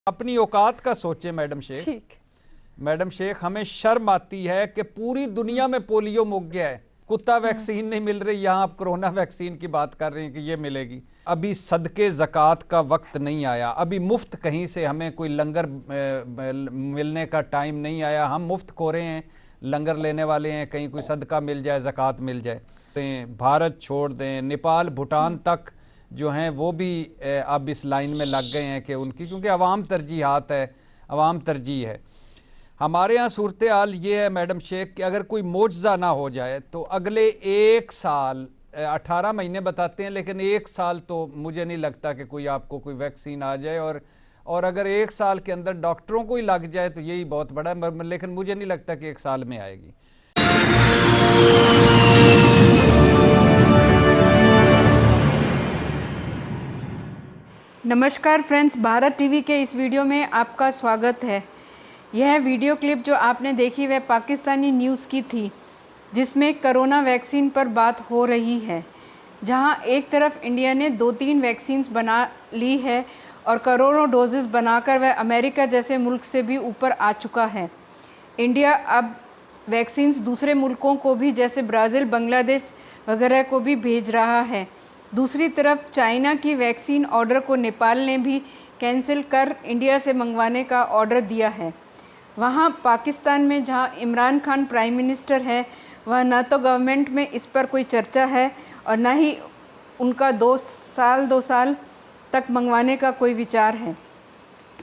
अपनी औकात का सोचे मैडम शेख। ठीक। मैडम शेख, हमें शर्म आती है कि पूरी दुनिया में पोलियो मुक गया है, कुत्ता वैक्सीन नहीं मिल रही, यहाँ आप कोरोना वैक्सीन की बात कर रहे हैं कि ये मिलेगी। अभी सदके ज़कात का वक्त नहीं आया, अभी मुफ्त कहीं से हमें कोई लंगर मिलने का टाइम नहीं आया। हम मुफ्त खोरे हैं, लंगर लेने वाले हैं, कहीं कोई सदका मिल जाए, ज़कात मिल जाए। भारत छोड़ दें, नेपाल भूटान तक जो हैं वो भी अब इस लाइन में लग गए हैं कि उनकी, क्योंकि अवाम तरजीहात है, अवाम तरजीह है। हमारे यहाँ सूरत हाल ये है मैडम शेख कि अगर कोई मोजज़ा ना हो जाए तो अगले 1 साल, 18 महीने बताते हैं, लेकिन 1 साल तो मुझे नहीं लगता कि कोई आपको कोई वैक्सीन आ जाए। और अगर 1 साल के अंदर डॉक्टरों को ही लग जाए तो यही बहुत बड़ा है, लेकिन मुझे नहीं लगता कि 1 साल में आएगी। नमस्कार फ्रेंड्स, भारत टीवी के इस वीडियो में आपका स्वागत है। यह वीडियो क्लिप जो आपने देखी वह पाकिस्तानी न्यूज़ की थी, जिसमें कोरोना वैक्सीन पर बात हो रही है। जहां एक तरफ इंडिया ने 2-3 वैक्सीन्स बना ली है और करोड़ों डोजेस बनाकर वह अमेरिका जैसे मुल्क से भी ऊपर आ चुका है। इंडिया अब वैक्सीन्स दूसरे मुल्कों को भी, जैसे ब्राज़ील, बांग्लादेश वगैरह को भी भेज रहा है। दूसरी तरफ चाइना की वैक्सीन ऑर्डर को नेपाल ने भी कैंसिल कर इंडिया से मंगवाने का ऑर्डर दिया है। वहाँ पाकिस्तान में जहाँ इमरान खान प्राइम मिनिस्टर है, वह न तो गवर्नमेंट में इस पर कोई चर्चा है और न ही उनका 2 साल तक मंगवाने का कोई विचार है।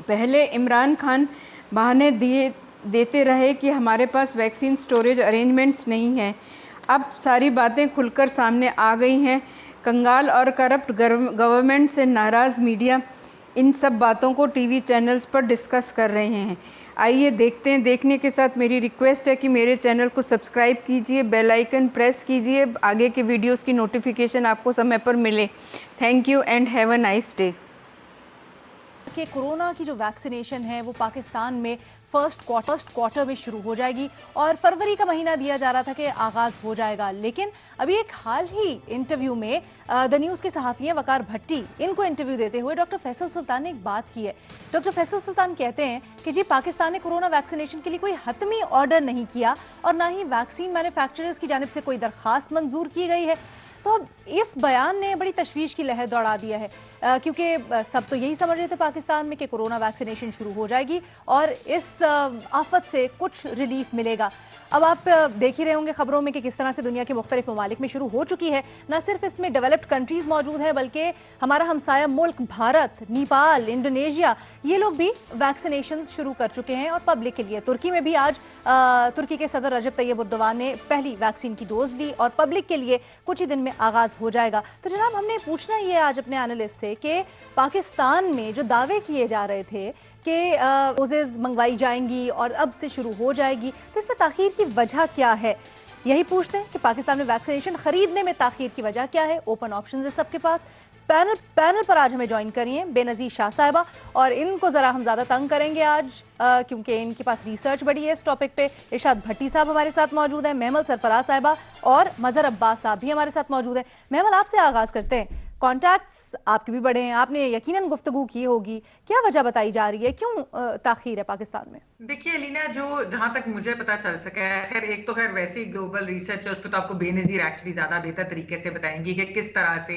पहले इमरान खान बहाने देते रहे कि हमारे पास वैक्सीन स्टोरेज अरेंजमेंट्स नहीं है। अब सारी बातें खुलकर सामने आ गई हैं। कंगाल और करप्ट गवर्नमेंट से नाराज़ मीडिया इन सब बातों को टीवी चैनल्स पर डिस्कस कर रहे हैं। आइए देखते हैं। देखने के साथ मेरी रिक्वेस्ट है कि मेरे चैनल को सब्सक्राइब कीजिए, बेल आइकन प्रेस कीजिए, आगे के वीडियोस की नोटिफिकेशन आपको समय पर मिले। Thank you and have a nice day. कि कोरोना की जो वैक्सीनेशन है वो पाकिस्तान में फर्स्ट क्वार्टर में शुरू हो जाएगी और फरवरी का महीना दिया जा रहा था कि आगाज़ हो जाएगा। लेकिन अभी एक हाल ही इंटरव्यू में द न्यूज़ के सहाफ़ी हैं वकार भट्टी, इनको इंटरव्यू देते हुए डॉक्टर फैसल सुल्तान ने एक बात की है। डॉक्टर फैसल सुल्तान कहते हैं कि जी पाकिस्तान ने कोरोना वैक्सीनेशन के लिए कोई हतमी ऑर्डर नहीं किया और ना ही वैक्सीन मैन्युफैक्चरर्स की जानिब से कोई दरख्वास्त मंजूर की गई है। तो अब इस बयान ने बड़ी तशवीश की लहर दौड़ा दिया है, क्योंकि सब तो यही समझ रहे थे पाकिस्तान में कि कोरोना वैक्सीनेशन शुरू हो जाएगी और इस आफत से कुछ रिलीफ मिलेगा। अब आप देख ही रहे होंगे खबरों में कि किस तरह से दुनिया के मुख्तलिफ ममालिक में शुरू हो चुकी है। न सिर्फ इसमें डेवलप्ड कंट्रीज़ मौजूद हैं, बल्कि हमारा हमसाया मुल्क भारत, नेपाल, इंडोनेशिया, ये लोग भी वैक्सीनेशन शुरू कर चुके हैं और पब्लिक के लिए। तुर्की में भी आज तुर्की के सदर रजब तैयब उर्दवान ने पहली वैक्सीन की डोज ली और पब्लिक के लिए कुछ ही दिन में आगाज़ हो जाएगा। तो जनाब, हमने पूछना ये आज अपने एनालिस्ट से कि पाकिस्तान में जो दावे किए जा रहे थे कि डोजेज मंगवाई जाएंगी और अब से शुरू हो जाएगी, तो इसमें ताख़ीर की वजह क्या है? यही पूछते हैं कि पाकिस्तान में वैक्सीनेशन खरीदने में ताख़ीर की वजह क्या है। ओपन ऑप्शन है सबके पास। पैनल पर आज हमें ज्वाइन करिए बेनज़ीर शाह साहिबा, और इनको ज़रा हम ज़्यादा तंग करेंगे आज क्योंकि इनके पास रिसर्च बड़ी है इस टॉपिक पे। इरशाद भट्टी साहब हमारे साथ मौजूद हैं, महमल सरफराज साहिबा और मज़हर अब्बास साहब भी हमारे साथ मौजूद हैं। महमल, आपसे आगाज़ करते हैं। कॉन्टैक्ट्स आपके भी बड़े हैं, आपने यकीनन गुफ्तगू की होगी, क्या वजह बताई जा रही है, क्यों ताख़ीर है पाकिस्तान में? देखिए अलीना, जो जहां तक मुझे पता चल सका है, खैर एक तो खैर वैसे ही ग्लोबल रिसर्च है, उस पर तो आपको बेनज़ीर एक्चुअली ज्यादा बेहतर तरीके से बताएंगी कि किस तरह से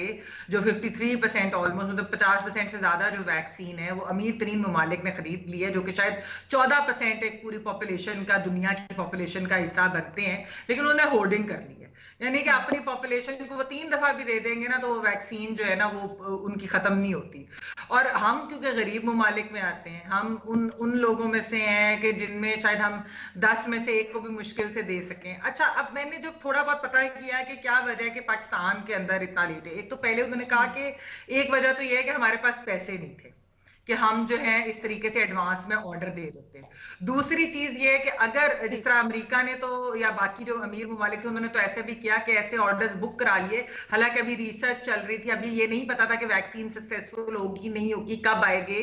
जो 53% ऑलमोस्ट, मतलब 50% से ज्यादा जो वैक्सीन है वो अमीर तरीन ममालिक ने खरीद ली है, जो कि शायद 14% एक पूरी पॉपुलेशन का, दुनिया की पॉपुलेशन का हिस्सा बनते हैं, लेकिन उन्होंने होर्डिंग कर ली है। यानी कि अपनी पॉपुलेशन को वो 3 दफा भी दे देंगे ना तो वो वैक्सीन जो है ना वो उनकी खत्म नहीं होती। और हम क्योंकि गरीब ममालिक में आते हैं, हम उन लोगों में से हैं कि जिनमें शायद हम 10 में से 1 को भी मुश्किल से दे सकें। अच्छा, अब मैंने जो थोड़ा बहुत पता किया है कि क्या वजह है कि पाकिस्तान के अंदर इतना लेट है। एक तो पहले उन्होंने कहा कि एक वजह तो यह है कि हमारे पास पैसे नहीं थे कि हम जो है इस तरीके से एडवांस में ऑर्डर दे देते। दूसरी चीज ये है कि अगर जिस तरह अमेरिका ने तो या बाकी जो अमीर ममालिक थे उन्होंने तो ऐसे भी किया कि ऐसे ऑर्डर्स बुक करा लिए, हालांकि अभी रिसर्च चल रही थी, अभी ये नहीं पता था कि वैक्सीन सक्सेसफुल होगी नहीं होगी, कब आएंगे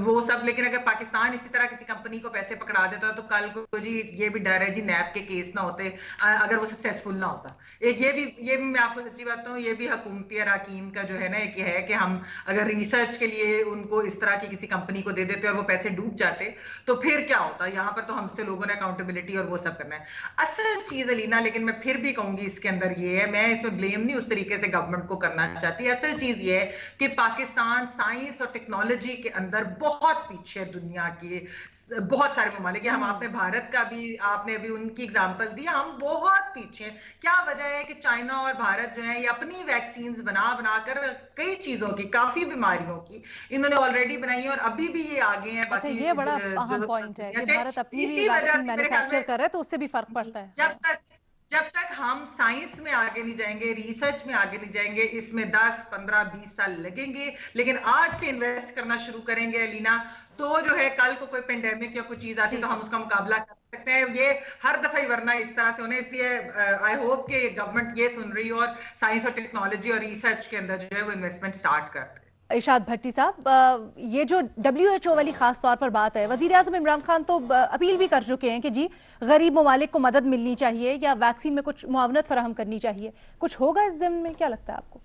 वो सब। लेकिन अगर पाकिस्तान इसी तरह किसी कंपनी को पैसे पकड़ा देता तो कल को जी ये भी डर है जी नैब के केस ना होते अगर वो सक्सेसफुल ना होता। एक ये भी मैं आपको सच्ची बात कहूँ, ये भी हुकूमती अरकान का जो है ना एक है कि हम अगर रिसर्च के लिए उनको इस तरह कि किसी कंपनी को दे देते और वो पैसे डूब जाते, तो फिर क्या होता? यहाँ पर तो हमसे लोगों ने अकाउंटेबिलिटी और वो सब करना है। असल चीज अलीना, लेकिन मैं फिर भी कहूंगी इसके अंदर ये है, मैं इसमें ब्लेम नहीं उस तरीके से गवर्नमेंट को करना चाहती। असल चीज ये है कि पाकिस्तान साइंस और टेक्नोलॉजी के अंदर बहुत पीछे है दुनिया के बहुत सारे ममालिक। हम आपने भारत का भी, आपने अभी उनकी एग्जांपल दी, हम बहुत पीछे हैं। क्या वजह है कि चाइना और भारत जो है ये अपनी वैक्सीन बना बनाकर कई चीजों की, काफी बीमारियों की इन्होंने ऑलरेडी बनाई है और अभी भी ये आगे हैं। अच्छा, ये बड़ा अहम पॉइंट है कि भारत अपनी भी वैक्सीन मैन्युफैक्चर कर रहा है, तो उससे भी फर्क पड़ता है। जब तक हम साइंस में आगे नहीं जाएंगे, रिसर्च में आगे नहीं जाएंगे, इसमें 10, 15, 20 साल लगेंगे। लेकिन आज से इन्वेस्ट करना शुरू करेंगे अलीना, तो जो है कल को कोई पेंडेमिक या कोई चीज आती है तो हम उसका मुकाबला कर सकते हैं। ये हर दफा ही वरना इस तरह से होने, इसलिए आई होप कि गवर्नमेंट ये सुन रही हो और साइंस और टेक्नोलॉजी और रिसर्च के अंदर जो है वो इन्वेस्टमेंट स्टार्ट कर। इरशाद भट्टी साहब, ये जो WHO वाली खास तौर पर बात है, वजीर आज़म इमरान खान तो अपील भी कर चुके हैं कि जी गरीब ममालिक को मदद मिलनी चाहिए या वैक्सीन में कुछ मुआवनत फराहम करनी चाहिए। कुछ होगा इस ज़िम्न में, क्या लगता है आपको?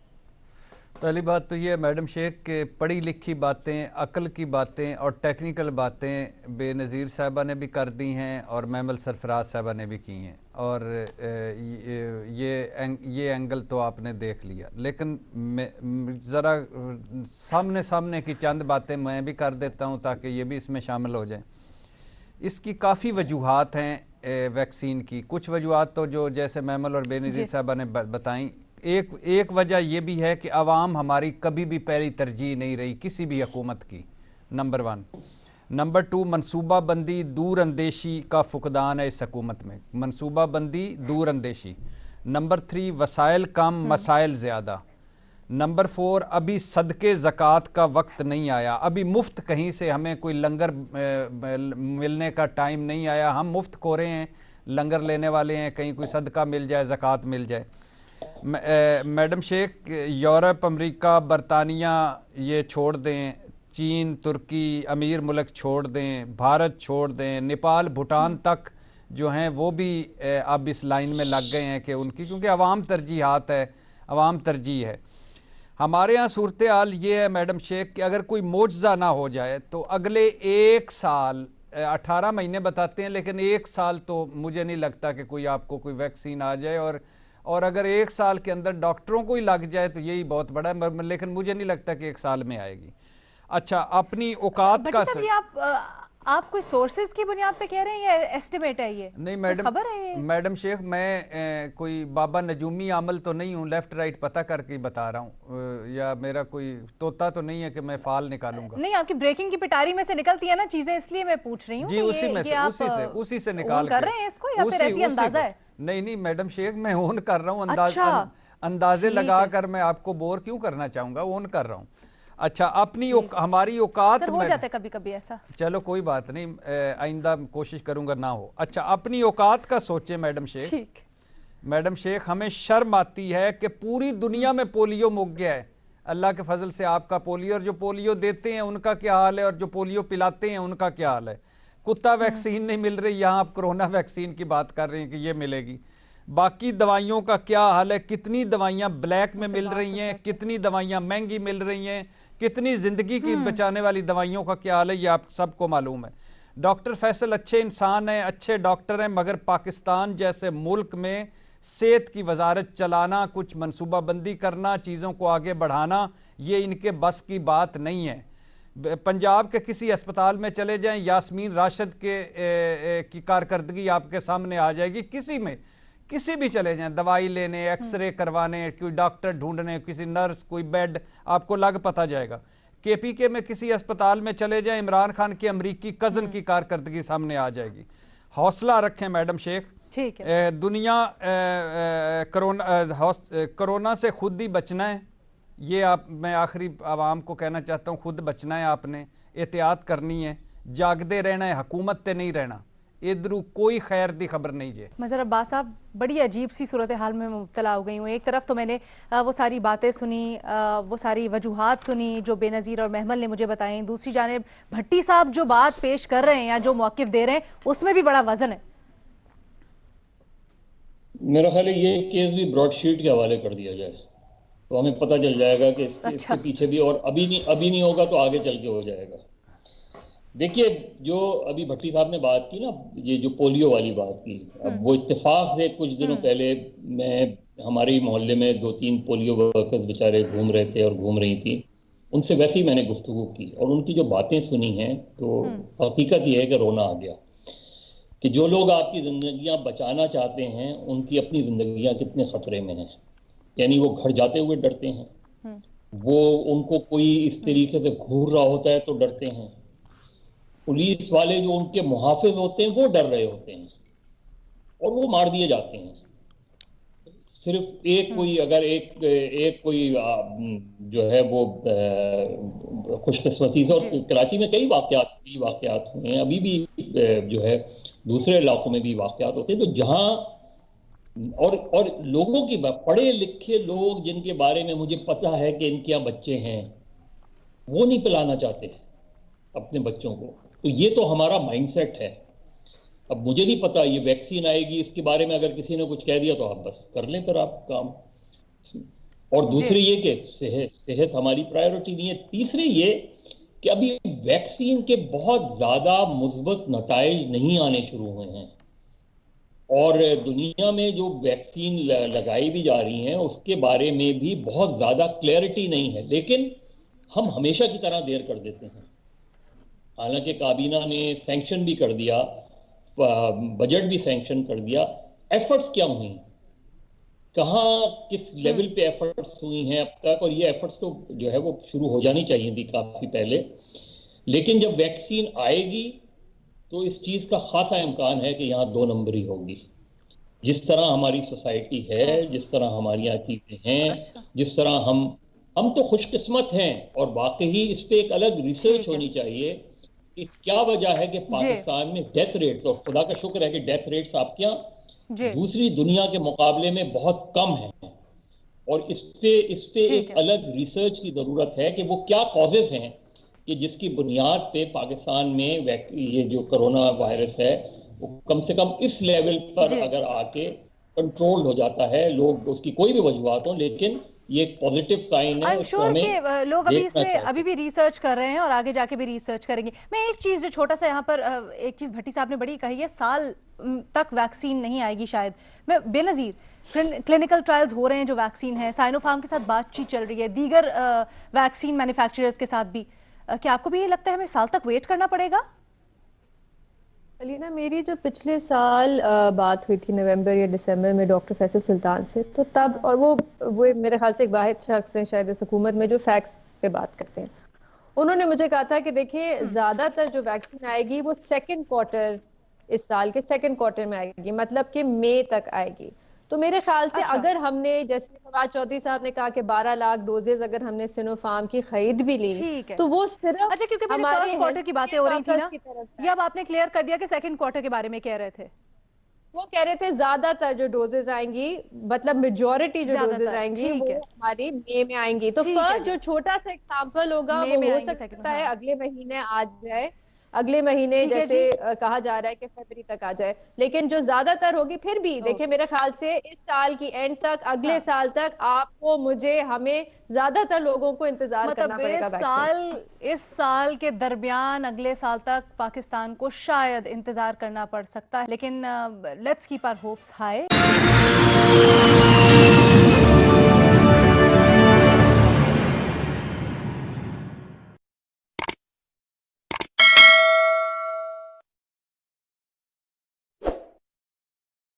पहली बात तो ये मैडम शेख के पढ़ी लिखी बातें, अकल की बातें और टेक्निकल बातें बेनज़ीर साहबा ने भी कर दी हैं और महमल सरफराज साहबा ने भी की हैं, और ये एंगल तो आपने देख लिया। लेकिन ज़रा सामने सामने की चंद बातें मैं भी कर देता हूँ ताकि ये भी इसमें शामिल हो जाएं। इसकी काफ़ी वजूहात हैं वैक्सीन की। कुछ वजूहात तो जो जैसे महमल और बेनज़ीर साहबा ने बताई, एक वजह यह भी है कि आवाम हमारी कभी भी पहली तरजीह नहीं रही किसी भी हुकूमत की, नंबर 1। नंबर 2, मनसूबा बंदी दूर अंदेशी का फुकदान है इस हुकूमत में, मनसूबा बंदी दूर अंदेशी। नंबर 3, वसाइल कम मसाइल ज़्यादा। नंबर 4, अभी सदके ज़कात का वक्त नहीं आया, अभी मुफ्त कहीं से हमें कोई लंगर मिलने का टाइम नहीं आया, हम मुफ्त खोरे हैं, लंगर लेने वाले हैं, कहीं कोई सदका मिल जाए, ज़कात मिल जाए। मैडम शेख, यूरोप, अमेरिका, बरतानिया ये छोड़ दें, चीन, तुर्की, अमीर मुल्क छोड़ दें, भारत छोड़ दें, नेपाल, भूटान तक जो हैं वो भी अब इस लाइन में लग गए हैं कि उनकी, क्योंकि अवाम तरजीहात है, अवाम तरजीह है। हमारे यहाँ सूरत हाल ये है मैडम शेख कि अगर कोई मोजज़ा ना हो जाए तो अगले 1 साल, 18 महीने बताते हैं, लेकिन 1 साल तो मुझे नहीं लगता कि कोई आपको कोई वैक्सीन आ जाए, और अगर 1 साल के अंदर डॉक्टरों को ही लग जाए तो यही बहुत बड़ा है, लेकिन मुझे नहीं लगता कि 1 साल में आएगी। अच्छा, अपनी औकात का आप कोई सोर्सेज की बुनियाद पे कह रहे हैं या एस्टिमेट है ये? नहीं मैडम, खबर है ये? मैडम शेख, मैं कोई बाबा नजूमी आमल तो नहीं हूँ, लेफ्ट राइट पता करके बता रहा हूँ, या मेरा कोई तोता तो नहीं है कि मैं फाल निकालूंगा। नहीं, आपकी ब्रेकिंग की पिटारी में से निकलती है ना चीजें, इसलिए मैं पूछ रही हूँ। जी, उसी से निकाल कर रहे हैं इसको या फिर ऐसी अंदाजा है? नहीं मैडम शेख, मैं ओन कर रहा हूँ, अंदाजे लगाकर मैं आपको बोर क्यों करना चाहूंगा, ओन कर रहा हूँ। अच्छा, अपनी हमारी औकात हो जाता है कभी कभी ऐसा, चलो कोई बात नहीं, आइंदा कोशिश करूंगा ना हो। अच्छा, अपनी औकात का सोचे मैडम शेख। ठीक मैडम शेख, हमें शर्म आती है कि पूरी दुनिया में पोलियो मुक गया है। अल्लाह के फजल से आपका पोलियो, और जो पोलियो देते हैं उनका क्या हाल है, और जो पोलियो पिलाते हैं उनका क्या हाल है। कुत्ता वैक्सीन नहीं मिल रही, यहाँ आप कोरोना वैक्सीन की बात कर रहे हैं कि ये मिलेगी। बाकी दवाइयों का क्या हाल है, कितनी दवाइयाँ ब्लैक में मिल रही हैं, कितनी दवाइयाँ महंगी मिल रही हैं, कितनी ज़िंदगी की बचाने वाली दवाइयों का क्या हाल है, ये आप सबको मालूम है। डॉक्टर फैसल अच्छे इंसान हैं, अच्छे डॉक्टर हैं, मगर पाकिस्तान जैसे मुल्क में सेहत की वजारत चलाना, कुछ मनसूबाबंदी करना, चीज़ों को आगे बढ़ाना, ये इनके बस की बात नहीं है। पंजाब के किसी अस्पताल में चले जाएं, यास्मीन राशिद की कारकर्दगी आपके सामने आ जाएगी। किसी भी चले जाएं, दवाई लेने, एक्सरे करवाने, कोई डॉक्टर ढूंढने, किसी नर्स, कोई बेड, आपको लग पता जाएगा। KPK में किसी अस्पताल में चले जाएं, इमरान खान की अमरीकी कज़न की कारकर्दगी सामने आ जाएगी। हौसला रखें मैडम शेख, ठीक है। दुनिया कोरोना से खुद ही बचना है, ये मैं आखिरी आवाम को कहना चाहता हूँ, खुद बचना है, आपने एहतियात करनी है, जागते रहना है, हुकूमत ते नहीं रहना, इधरू कोई खैर दी खबर नहीं जे। मज़हर अब्बास साहब, बड़ी अजीब सी सूरत हाल में मुब्तला हो गई हूँ। एक तरफ तो मैंने वो सारी बातें सुनी, वो सारी वजूहात सुनी जो बेनज़ीर और महमल ने मुझे बताई, दूसरी जानिब भट्टी साहब जो बात पेश कर रहे हैं या जो मौक़िफ़ दे रहे हैं उसमें भी बड़ा वजन है। मेरा ख्याल है ये केस भी ब्रॉडशीट के हवाले कर दिया जाए। तो हमें पता चल जाएगा कि इसके पीछे भी, और अभी नहीं होगा तो आगे चल के हो जाएगा। देखिए, जो अभी भट्टी साहब ने बात की ना, ये जो पोलियो वाली बात की, अब वो इत्तेफाक से कुछ दिनों पहले हमारे ही मोहल्ले में 2-3 पोलियो वर्कर्स बेचारे घूम रहे थे और घूम रही थी, उनसे वैसे ही मैंने गुफ्तगू की और उनकी जो बातें सुनी हैं, तो हकीकत ये है कि रोना आ गया कि जो लोग आपकी जिंदगियां बचाना चाहते हैं, उनकी अपनी जिंदगियां कितने खतरे में हैं। यानी वो घर जाते हुए डरते हैं, वो उनको कोई इस तरीके से घूर रहा होता है तो डरते हैं, पुलिस वाले जो उनके मुहाफिज होते हैं वो डर रहे होते हैं, और वो मार दिए जाते हैं। सिर्फ एक कोई, अगर एक कोई जो है वो खुशकिस्मती से, और कराची में कई वाकयात हुए हैं, अभी भी जो है दूसरे इलाकों में भी वाकयात होते हैं, तो जहां और लोगों की, पढ़े लिखे लोग जिनके बारे में मुझे पता है कि इनके यहाँ बच्चे हैं, वो नहीं पिलाना चाहते अपने बच्चों को। तो ये तो हमारा माइंडसेट है। अब मुझे नहीं पता ये वैक्सीन आएगी, इसके बारे में अगर किसी ने कुछ कह दिया तो आप बस कर लें फिर आप काम। और दूसरी ये कि सेहत हमारी प्रायोरिटी नहीं है। तीसरी ये कि अभी वैक्सीन के बहुत ज्यादा मुस्बत नताइज नहीं आने शुरू हुए हैं, और दुनिया में जो वैक्सीन लगाई भी जा रही हैं उसके बारे में भी बहुत ज्यादा क्लैरिटी नहीं है, लेकिन हम हमेशा की तरह देर कर देते हैं। हालांकि काबीना ने सैंक्शन भी कर दिया, बजट भी सैंक्शन कर दिया, एफर्ट्स क्या हुई, कहाँ किस लेवल पे एफर्ट्स हुई हैं अब तक, और ये एफर्ट्स तो जो है वो शुरू हो जानी चाहिए थी काफी पहले। लेकिन जब वैक्सीन आएगी तो इस चीज का खासा इम्कान है कि यहाँ 2 नंबरी होगी। जिस तरह हमारी सोसाइटी है, जिस तरह हमारी यहाँ चीजें हैं, जिस तरह हम तो खुशकिस्मत हैं, और वाकई इस पे एक अलग रिसर्च होनी चाहिए कि क्या वजह है कि पाकिस्तान में डेथ रेट्स, और खुदा का शुक्र है कि डेथ रेट्स आपके यहाँ दूसरी दुनिया के मुकाबले में बहुत कम हैं, और इस पे एक अलग रिसर्च की जरूरत है कि वो क्या कॉजेज हैं कि जिसकी बुनियाद पे पाकिस्तान में ये जो कोरोना वायरस है वो कम से कम इस लेवल पर अगर आके कंट्रोल हो जाता है, लोग उसकी कोई भी वजूहत हो, लेकिन ये एक पॉजिटिव साइन है। श्योर कि लोग अभी इसमें अभी भी रिसर्च कर रहे हैं और आगे जाके भी रिसर्च करेंगे। मैं एक चीज जो छोटा सा यहाँ पर एक चीज भट्टी साहब ने बड़ी कही है, साल तक वैक्सीन नहीं आएगी शायद। मैं बेनजीर, क्लिनिकल ट्रायल्स हो रहे हैं जो वैक्सीन है, साइनोफार्म के साथ बातचीत चल रही है, दीगर वैक्सीन मैन्युफैक्चरर्स के साथ भी। क्या आपको भी ये लगता है हमें साल तक वेट करना पड़ेगा? अलीना, मेरी जो पिछले साल बात हुई थी नवंबर या दिसंबर में डॉक्टर फैसल सुल्तान से, तो तब, और वो मेरे ख्याल से एक वाहिद शख्स हैं शायद इस हुकूमत में जो फैक्ट्स पे बात करते हैं, उन्होंने मुझे कहा था कि देखिए ज्यादातर जो वैक्सीन आएगी वो सेकेंड क्वार्टर, इस साल के सेकेंड क्वार्टर में आएगी, मतलब कि मई तक आएगी। तो मेरे ख्याल से अगर हमने, जैसे फवाद चौधरी साहब ने कहा कि 12 लाख डोजेज अगर हमने सिनोफार्म की खरीद भी ली, तो वो सिर्फ क्योंकि हमारे फर्स्ट क्वार्टर की बातें हो रही थी ना, ये अब आपने क्लियर कर दिया कि सेकंड क्वार्टर के बारे में कह रहे थे। वो कह रहे थे ज्यादातर जो डोजेज आएंगी, मतलब मेजॉरिटी जो डोजेज आएंगी वो हमारी मई में आएंगी। तो फर्स्ट जो छोटा सा एग्जाम्पल होगा वो हो सकता है अगले महीने आ जाए, अगले महीने जैसे कहा जा रहा है कि फरवरी तक आ जाए, लेकिन जो ज्यादातर होगी फिर भी देखिए मेरे ख्याल से इस साल की एंड तक, अगले साल तक आपको, मुझे, हमें ज्यादातर लोगों को इंतजार करना पड़ेगा। इस साल के दरमियान अगले साल तक पाकिस्तान को शायद इंतजार करना पड़ सकता है, लेकिन let's keep our hopes high.